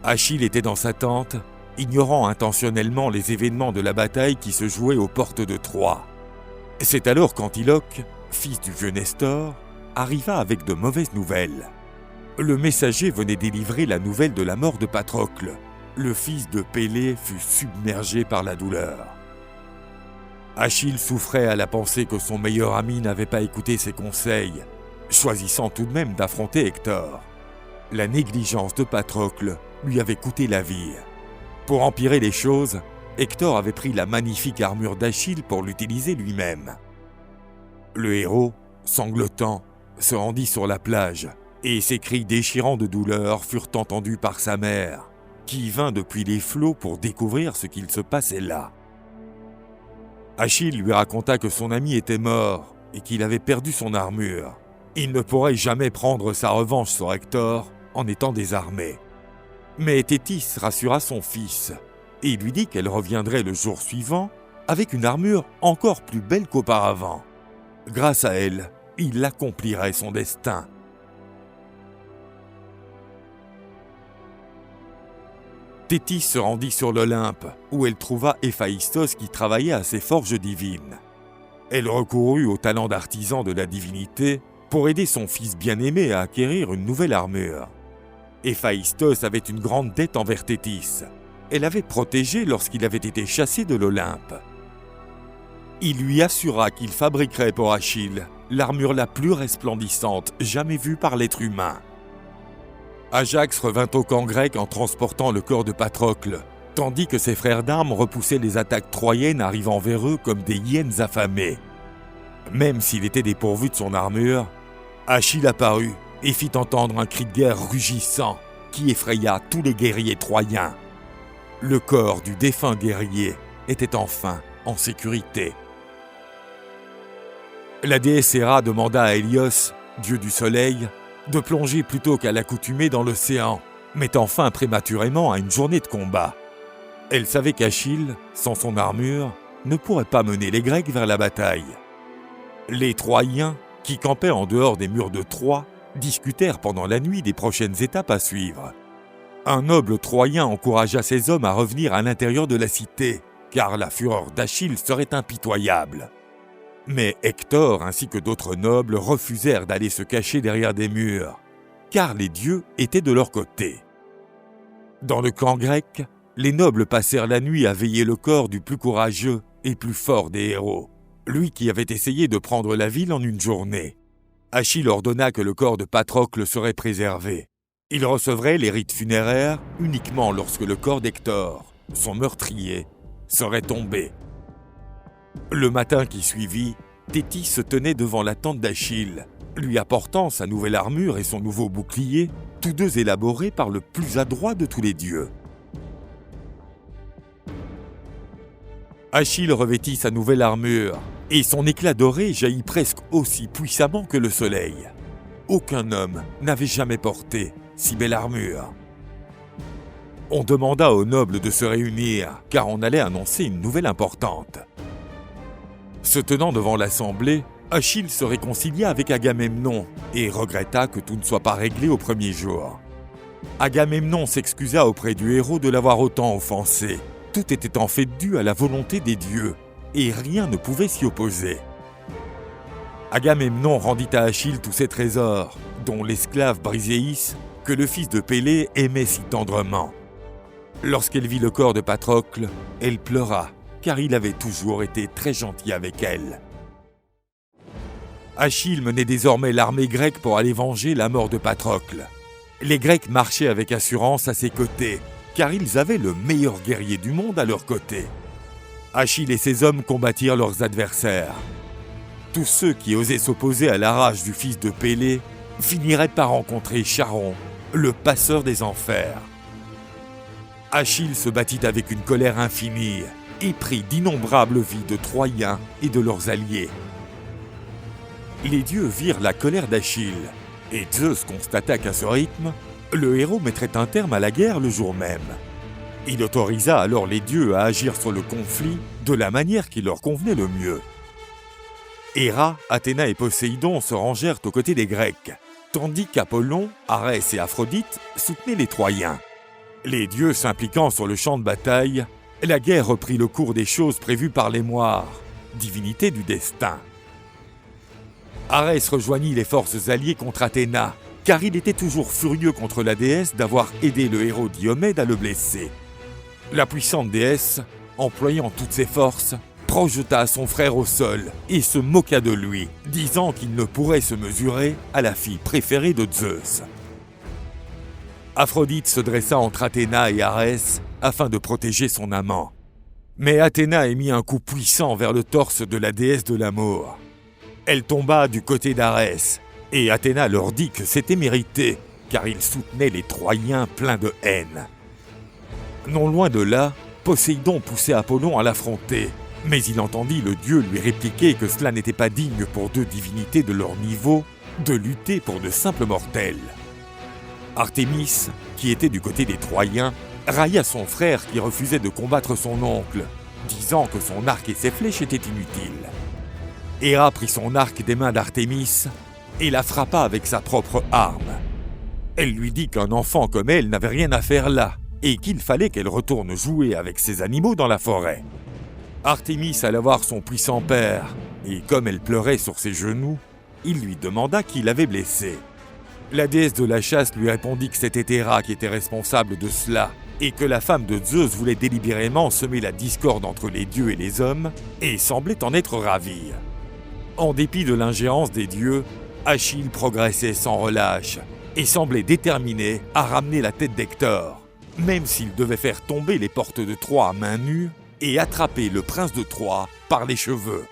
Achille était dans sa tente, ignorant intentionnellement les événements de la bataille qui se jouait aux portes de Troie. C'est alors qu'Antiloque, fils du vieux Nestor, arriva avec de mauvaises nouvelles. Le messager venait délivrer la nouvelle de la mort de Patrocle. Le fils de Pélée fut submergé par la douleur. Achille souffrait à la pensée que son meilleur ami n'avait pas écouté ses conseils, choisissant tout de même d'affronter Hector. La négligence de Patrocle lui avait coûté la vie. Pour empirer les choses, Hector avait pris la magnifique armure d'Achille pour l'utiliser lui-même. Le héros, sanglotant, se rendit sur la plage et ses cris déchirants de douleur furent entendus par sa mère, qui vint depuis les flots pour découvrir ce qu'il se passait là. Achille lui raconta que son ami était mort et qu'il avait perdu son armure. Il ne pourrait jamais prendre sa revanche sur Hector en étant désarmé. Mais Thétis rassura son fils et lui dit qu'elle reviendrait le jour suivant avec une armure encore plus belle qu'auparavant. Grâce à elle, il accomplirait son destin. Thétis se rendit sur l'Olympe, où elle trouva Héphaïstos qui travaillait à ses forges divines. Elle recourut au talent d'artisan de la divinité pour aider son fils bien-aimé à acquérir une nouvelle armure. Héphaïstos avait une grande dette envers Thétis. Elle l'avait protégé lorsqu'il avait été chassé de l'Olympe. Il lui assura qu'il fabriquerait pour Achille l'armure la plus resplendissante jamais vue par l'être humain. Ajax revint au camp grec en transportant le corps de Patrocle, tandis que ses frères d'armes repoussaient les attaques troyennes arrivant vers eux comme des hyènes affamées. Même s'il était dépourvu de son armure, Achille apparut et fit entendre un cri de guerre rugissant qui effraya tous les guerriers troyens. Le corps du défunt guerrier était enfin en sécurité. La déesse Héra demanda à Hélios, dieu du soleil, de plonger plutôt qu'à l'accoutumée dans l'océan, mettant fin prématurément à une journée de combat. Elle savait qu'Achille, sans son armure, ne pourrait pas mener les Grecs vers la bataille. Les Troyens, qui campaient en dehors des murs de Troie, discutèrent pendant la nuit des prochaines étapes à suivre. Un noble Troyen encouragea ses hommes à revenir à l'intérieur de la cité, car la fureur d'Achille serait impitoyable. Mais Hector ainsi que d'autres nobles refusèrent d'aller se cacher derrière des murs, car les dieux étaient de leur côté. Dans le camp grec, les nobles passèrent la nuit à veiller le corps du plus courageux et plus fort des héros, lui qui avait essayé de prendre la ville en une journée. Achille ordonna que le corps de Patrocle serait préservé. Il recevrait les rites funéraires uniquement lorsque le corps d'Hector, son meurtrier, serait tombé. Le matin qui suivit, Thétis se tenait devant la tente d'Achille, lui apportant sa nouvelle armure et son nouveau bouclier, tous deux élaborés par le plus adroit de tous les dieux. Achille revêtit sa nouvelle armure, et son éclat doré jaillit presque aussi puissamment que le soleil. Aucun homme n'avait jamais porté si belle armure. On demanda aux nobles de se réunir, car on allait annoncer une nouvelle importante. Se tenant devant l'assemblée, Achille se réconcilia avec Agamemnon et regretta que tout ne soit pas réglé au premier jour. Agamemnon s'excusa auprès du héros de l'avoir autant offensé. Tout était en fait dû à la volonté des dieux, et rien ne pouvait s'y opposer. Agamemnon rendit à Achille tous ses trésors, dont l'esclave Briséis, que le fils de Pélée aimait si tendrement. Lorsqu'elle vit le corps de Patrocle, elle pleura, car il avait toujours été très gentil avec elle. Achille menait désormais l'armée grecque pour aller venger la mort de Patrocle. Les Grecs marchaient avec assurance à ses côtés, car ils avaient le meilleur guerrier du monde à leur côté. Achille et ses hommes combattirent leurs adversaires. Tous ceux qui osaient s'opposer à la rage du fils de Pélée finiraient par rencontrer Charon, le passeur des enfers. Achille se battit avec une colère infinie et prit d'innombrables vies de Troyens et de leurs alliés. Les dieux virent la colère d'Achille, et Zeus constata qu'à ce rythme, le héros mettrait un terme à la guerre le jour même. Il autorisa alors les dieux à agir sur le conflit de la manière qui leur convenait le mieux. Héra, Athéna et Poséidon se rangèrent aux côtés des Grecs, tandis qu'Apollon, Arès et Aphrodite soutenaient les Troyens. Les dieux s'impliquant sur le champ de bataille, la guerre reprit le cours des choses prévues par les Moires, divinité du destin. Arès rejoignit les forces alliées contre Athéna, car il était toujours furieux contre la déesse d'avoir aidé le héros Diomède à le blesser. La puissante déesse, employant toutes ses forces, projeta son frère au sol et se moqua de lui, disant qu'il ne pourrait se mesurer à la fille préférée de Zeus. Aphrodite se dressa entre Athéna et Arès afin de protéger son amant. Mais Athéna émit un coup puissant vers le torse de la déesse de l'amour. Elle tomba du côté d'Arès, et Athéna leur dit que c'était mérité, car il soutenait les Troyens pleins de haine. Non loin de là, Poséidon poussait Apollon à l'affronter, mais il entendit le dieu lui répliquer que cela n'était pas digne pour deux divinités de leur niveau de lutter pour de simples mortels. Artémis, qui était du côté des Troyens, railla son frère qui refusait de combattre son oncle, disant que son arc et ses flèches étaient inutiles. Héra prit son arc des mains d'Artémis et la frappa avec sa propre arme. Elle lui dit qu'un enfant comme elle n'avait rien à faire là et qu'il fallait qu'elle retourne jouer avec ses animaux dans la forêt. Artémis alla voir son puissant père et comme elle pleurait sur ses genoux, il lui demanda qui l'avait blessée. La déesse de la chasse lui répondit que c'était Héra qui était responsable de cela et que la femme de Zeus voulait délibérément semer la discorde entre les dieux et les hommes et semblait en être ravie. En dépit de l'ingérence des dieux, Achille progressait sans relâche et semblait déterminé à ramener la tête d'Hector, même s'il devait faire tomber les portes de Troie à main nue et attraper le prince de Troie par les cheveux.